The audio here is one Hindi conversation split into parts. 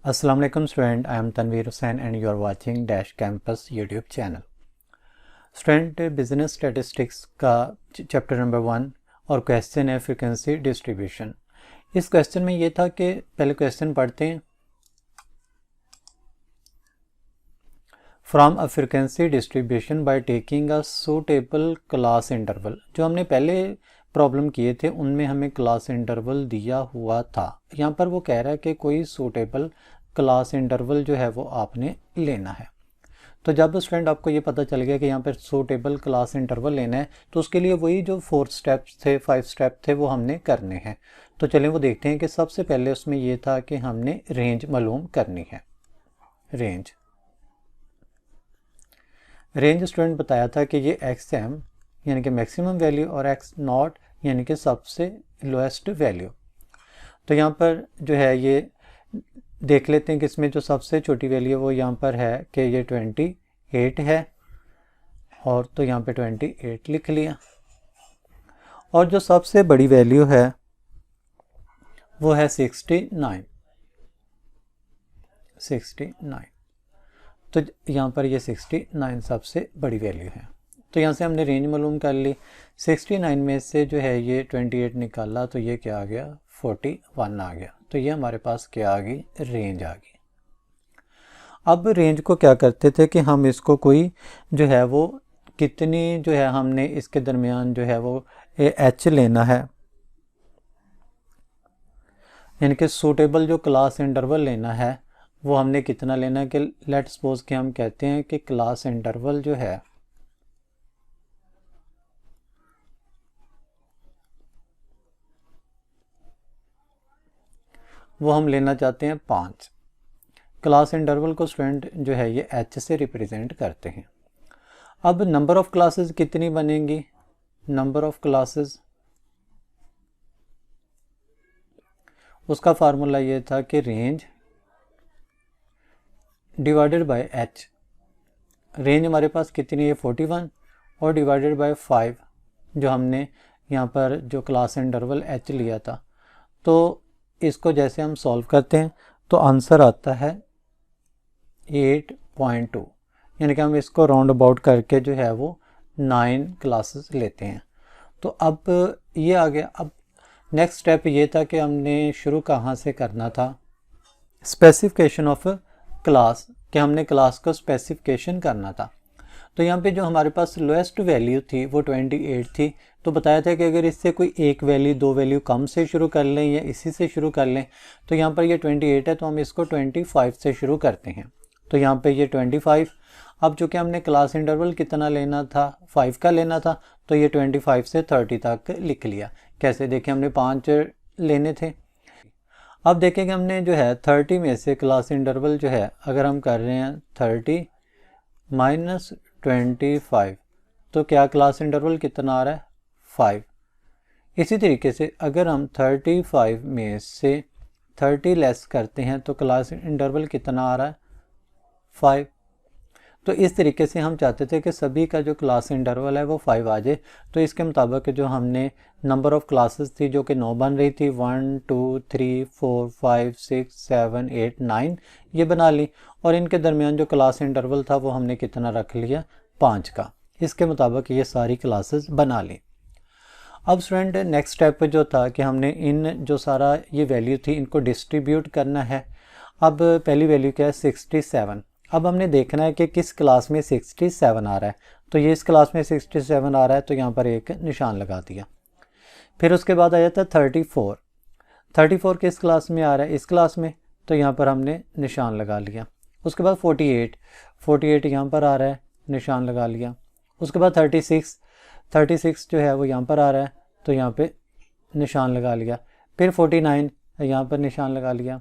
अस्सलाम वालेकुम student, I am Tanveer Hussain and you are watching dash campus YouTube channel. Student, business statistics का चैप्टर नंबर 1 और क्वेश्चन है फ्रीक्वेंसी डिस्ट्रीब्यूशन। इस क्वेश्चन में ये था कि पहले क्वेश्चन पढ़ते हैं। From a frequency distribution by taking a suitable class interval. जो हमने पहले प्रॉब्लम किए थे उनमें हमें क्लास इंटरवल दिया हुआ था। यहाँ पर वो कह रहा है कि कोई सूटेबल क्लास इंटरवल जो है वो आपने लेना है। तो जब स्टूडेंट आपको ये पता चल गया कि यहाँ पर सूटेबल क्लास इंटरवल लेना है तो उसके लिए वही जो 4 स्टेप्स थे 5 स्टेप थे वो हमने करने हैं। तो चलें वो देखते हैं कि सबसे पहले उसमें ये था कि हमने रेंज मालूम करनी है। रेंज स्टूडेंट बताया था कि ये XM यानी कि मैक्सिमम वैल्यू और X0 यानी कि सबसे लोएस्ट वैल्यू। तो यहाँ पर जो है ये देख लेते हैं कि इसमें जो सबसे छोटी वैल्यू वो यहाँ पर है कि ये 28 है, और तो यहाँ पे 28 लिख लिया। और जो सबसे बड़ी वैल्यू है वो है 69। तो यहाँ पर ये 69 सबसे बड़ी वैल्यू है। तो यहाँ से हमने रेंज मालूम कर ली। 69 में से जो है ये 28 निकाला तो ये क्या आ गया, 41 आ गया। तो ये हमारे पास क्या आ गई, रेंज आ गई। अब रेंज को क्या करते थे कि हम इसको कोई जो है वो कितनी जो है हमने इसके दरमियान जो है वो H लेना है, यानी कि सूटेबल जो क्लास इंटरवल लेना है वो हमने कितना लेना है कि लेट सपोज कि हम कहते हैं कि क्लास इंटरवल जो है वो हम लेना चाहते हैं 5। क्लास इंटरवल को स्टूडेंट जो है ये H से रिप्रेजेंट करते हैं। अब नंबर ऑफ क्लासेस कितनी बनेंगी, नंबर ऑफ क्लासेस उसका फार्मूला ये था कि range divided by H। Range हमारे पास कितनी है 41 और डिवाइडेड बाय 5 जो हमने यहाँ पर जो क्लास इंटरवल H लिया था। तो इसको जैसे हम सॉल्व करते हैं तो आंसर आता है 8.2, यानी कि हम इसको राउंड अबाउट करके जो है वो 9 क्लासेस लेते हैं। तो अब ये आ गया। अब नेक्स्ट स्टेप ये था कि हमने शुरू कहाँ से करना था, स्पेसिफिकेशन ऑफ क्लास, कि हमने क्लास को स्पेसिफिकेशन करना था। तो यहाँ पे जो हमारे पास लोएस्ट वैल्यू थी वो 28 थी। तो बताया था कि अगर इससे कोई एक वैल्यू 2 वैल्यू कम से शुरू कर लें या इसी से शुरू कर लें, तो यहाँ पर ये 28 है तो हम इसको 25 से शुरू करते हैं। तो यहाँ पे ये 25। अब चूँकि हमने क्लास इंटरवल कितना लेना था, 5 का लेना था, तो ये 25 से 30 तक लिख लिया। कैसे देखें, हमने 5 लेने थे। अब देखें कि हमने जो है 30 में से क्लास इंटरवल जो है अगर हम कर रहे हैं 30 माइनस 25, तो क्या क्लास इंटरवल कितना आ रहा है, 5। इसी तरीके से अगर हम 35 में से 30 लेस करते हैं तो क्लास इंटरवल कितना आ रहा है, 5। तो इस तरीके से हम चाहते थे कि सभी का जो क्लास इंटरवल है वो 5 आ जाए। तो इसके मुताबिक जो हमने नंबर ऑफ क्लासेस थी जो कि 9 बन रही थी, 1 2 3 4 5 6 7 8 9 ये बना ली, और इनके दरमियान जो क्लास इंटरवल था वो हमने कितना रख लिया, 5 का। इसके मुताबिक ये सारी क्लासेस बना ली। अब स्टूडेंट नेक्स्ट स्टेप जो था कि हमने इन जो सारा ये वैल्यू थी इनको डिस्ट्रीब्यूट करना है। अब पहली वैल्यू क्या है, 67। अब हमने देखना है कि किस क्लास में 67 आ रहा है। तो ये इस क्लास में 67 आ रहा है तो यहाँ पर एक निशान लगा दिया। फिर उसके बाद आ जाता है 34। 34 किस क्लास में आ रहा है, इस क्लास में, तो यहाँ पर हमने निशान लगा लिया। उसके बाद 48 यहाँ पर आ रहा है, निशान लगा लिया। उसके बाद 36 जो है वो यहाँ पर आ रहा है तो यहाँ पे निशान लगा लिया। फिर 49 यहाँ पर निशान लगा लिया,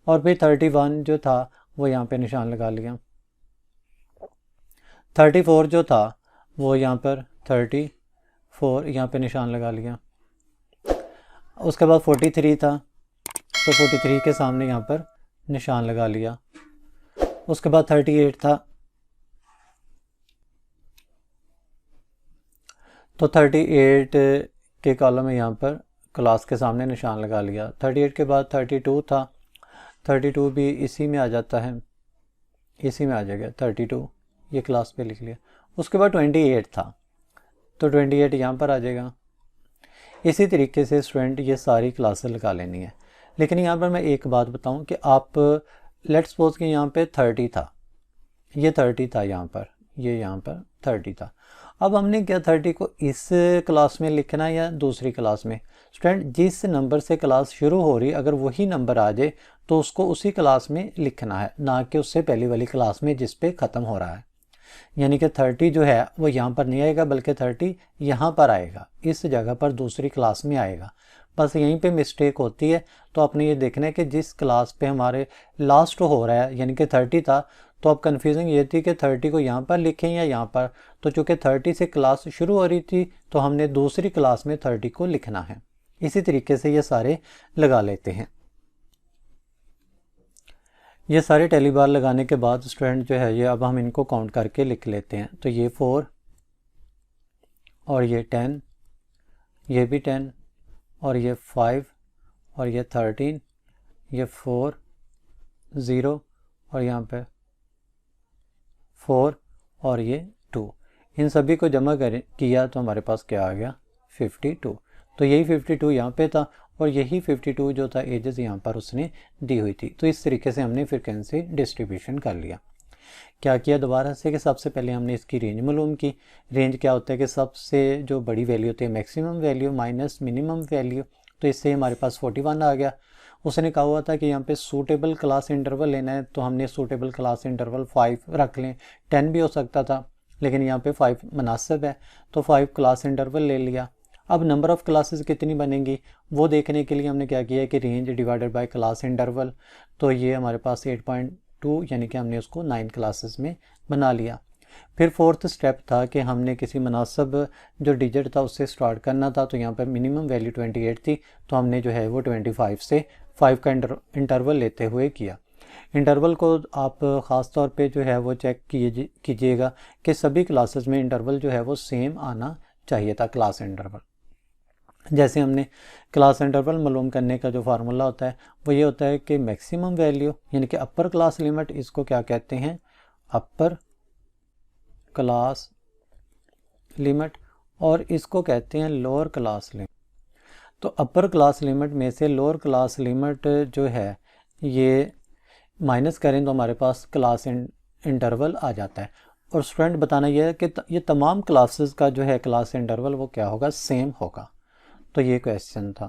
और फिर 31 जो था वो यहाँ पे निशान लगा लिया। 34 जो था वो यहाँ पर 34 यहाँ पे निशान लगा लिया। उसके बाद 43 था तो 43 के सामने यहाँ पर निशान लगा लिया। उसके बाद 38 था तो 38 के कॉलम में यहाँ पर क्लास के सामने निशान लगा लिया। 38 के बाद 32 था 32 भी इसी में आ जाता है, इसी में आ जाएगा 32, ये क्लास पे लिख लिया। उसके बाद 28 था तो 28 यहाँ पर आ जाएगा। इसी तरीके से स्टूडेंट ये सारी क्लासेस लगा लेनी है। लेकिन यहाँ पर मैं एक बात बताऊँ कि आप लेट्स सपोज कि यहाँ पे 30 था, ये 30 था यहाँ पर, ये यहाँ पर 30 था। अब हमने क्या 30 को इस क्लास में लिखना है या दूसरी क्लास में? स्टूडेंट जिस नंबर से क्लास शुरू हो रही अगर वही नंबर आ जाए तो उसको उसी क्लास में लिखना है, ना कि उससे पहली वाली क्लास में जिस पे ख़त्म हो रहा है। यानी कि 30 जो है वो यहाँ पर नहीं आएगा बल्कि 30 यहाँ पर आएगा, इस जगह पर दूसरी क्लास में आएगा। बस यहीं पे मिस्टेक होती है। तो आपने ये देखना है कि जिस क्लास पे हमारे लास्ट हो रहा है यानी कि 30 था, तो अब कन्फ्यूजिंग ये थी कि 30 को यहाँ पर लिखें या यहाँ पर। तो चूँकि 30 से क्लास शुरू हो रही थी तो हमने दूसरी क्लास में 30 को लिखना है। इसी तरीके से ये सारे लगा लेते हैं। ये सारे टेली बार लगाने के बाद स्टूडेंट जो है ये अब हम इनको काउंट करके लिख लेते हैं। तो ये 4 और ये 10, ये भी 10 और ये 5 और ये 13, ये 4 0 और यहाँ पे 4 और ये 2, इन सभी को जमा किया तो हमारे पास क्या आ गया 52। तो यही 52 यहाँ पे था और यही 52 जो था एजेस यहाँ पर उसने दी हुई थी। तो इस तरीके से हमने फ्रीक्वेंसी डिस्ट्रीब्यूशन कर लिया। क्या किया दोबारा से कि सबसे पहले हमने इसकी रेंज मालूम की। रेंज क्या होता है कि सबसे जो बड़ी वैल्यू होती है maximum value minus minimum value. तो इससे हमारे पास 41 आ गया। उसने कहा हुआ था कि यहाँ पे सूटेबल क्लास इंटरवल लेना है, तो हमने सूटेबल क्लास इंटरवल 5 रख लें, 10 भी हो सकता था लेकिन यहाँ पे 5 मुनासिब है तो 5 क्लास इंटरवल ले लिया। अब नंबर ऑफ़ क्लासेस कितनी बनेंगी वो देखने के लिए हमने क्या किया कि range divided by class interval. तो ये हमारे पास 8.2 यानी कि हमने उसको 9 क्लासेस में बना लिया। फिर फोर्थ स्टेप था कि हमने किसी मुनासिब जो डिजिट था उससे स्टार्ट करना था। तो यहाँ पर मिनिमम वैल्यू 28 थी तो हमने जो है वो 25 से 5 का इंटरवल लेते हुए किया। इंटरवल को आप ख़ास तौर पे जो है वो चेक कीजिएगा कि सभी क्लासेस में इंटरवल जो है वो सेम आना चाहिए था क्लास इंटरवल। जैसे हमने क्लास इंटरवल मालूम करने का जो फार्मूला होता है वो ये होता है कि मैक्सिमम वैल्यू यानी कि अपर क्लास लिमिट, इसको क्या कहते हैं अपर क्लास लिमिट, और इसको कहते हैं लोअर क्लास लिमिट। तो अपर क्लास लिमिट में से लोअर क्लास लिमिट जो है ये माइनस करें तो हमारे पास क्लास इंटरवल आ जाता है। और स्टूडेंट बताना यह है कि ये तमाम क्लासेस का जो है क्लास इंटरवल वो क्या होगा सेम होगा। तो ये क्वेश्चन था।